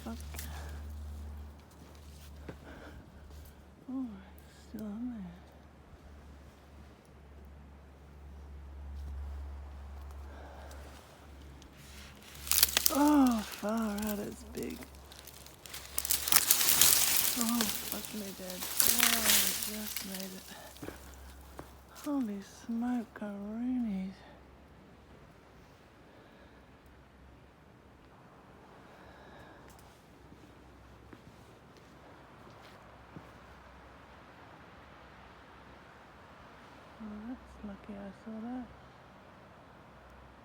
fuck? Oh, it's still on there. Oh, far out, it's big. Oh, fuck me dead. Oh, I just made it. Holy smoke, Roonies. Well, that's lucky I saw that.